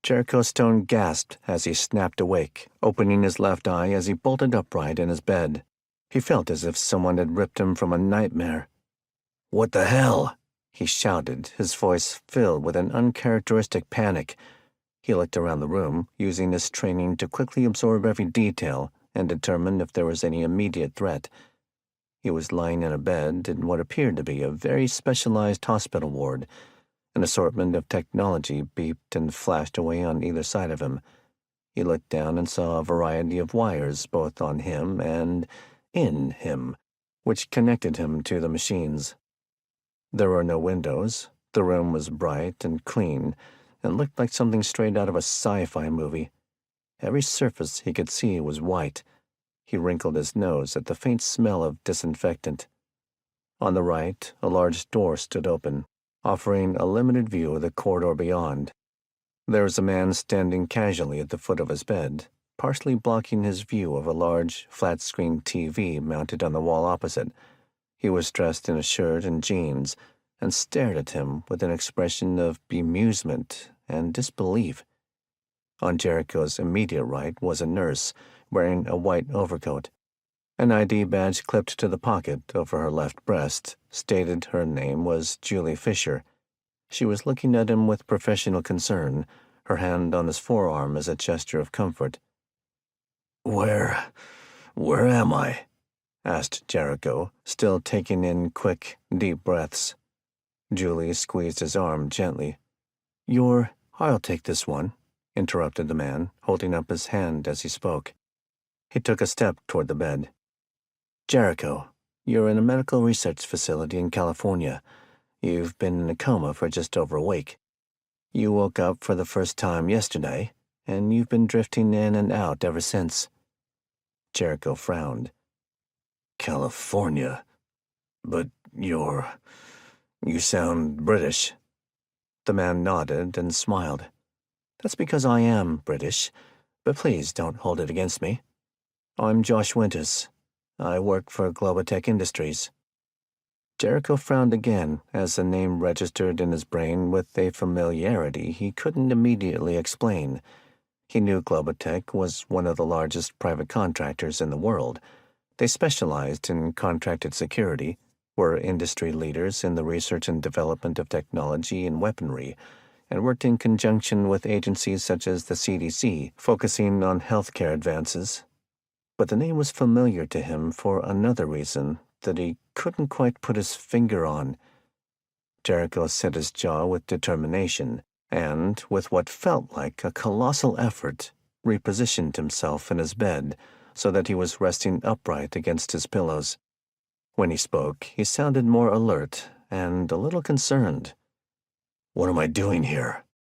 Jericho Stone gasped as he snapped awake, opening his left eye as he bolted upright in his bed. He felt as if someone had ripped him from a nightmare. "What the hell?" he shouted, his voice filled with an uncharacteristic panic. He looked around the room, using his training to quickly absorb every detail and determine if there was any immediate threat. He was lying in a bed in what appeared to be a very specialized hospital ward. An assortment of technology beeped and flashed away on either side of him. He looked down and saw a variety of wires both on him and in him, which connected him to the machines. There were no windows. The room was bright and clean and looked like something straight out of a sci-fi movie. Every surface he could see was white. He wrinkled his nose at the faint smell of disinfectant. On the right, a large door stood open, offering a limited view of the corridor beyond. There was a man standing casually at the foot of his bed, partially blocking his view of a large, flat-screen TV mounted on the wall opposite. He was dressed in a shirt and jeans and stared at him with an expression of bemusement and disbelief. On Jericho's immediate right was a nurse, wearing a white overcoat. An ID badge clipped to the pocket over her left breast stated her name was Julie Fisher. She was looking at him with professional concern, her hand on his forearm as a gesture of comfort. Where am I?" asked Jericho, still taking in quick, deep breaths. Julie squeezed his arm gently. "I'll take this one," interrupted the man, holding up his hand as he spoke. He took a step toward the bed. "Jericho, you're in a medical research facility in California. You've been in a coma for just over a week. You woke up for the first time yesterday, and you've been drifting in and out ever since." Jericho frowned. "California? But you sound British." The man nodded and smiled. "That's because I am British, but please don't hold it against me. I'm Josh Winters. I work for GlobaTech Industries." Jericho frowned again as the name registered in his brain with a familiarity he couldn't immediately explain. He knew GlobaTech was one of the largest private contractors in the world. They specialized in contracted security, were industry leaders in the research and development of technology and weaponry, and worked in conjunction with agencies such as the CDC, focusing on healthcare advances. But the name was familiar to him for another reason that he couldn't quite put his finger on. Jericho set his jaw with determination and, with what felt like a colossal effort, repositioned himself in his bed so that he was resting upright against his pillows. When he spoke, he sounded more alert and a little concerned. "What am I doing here?"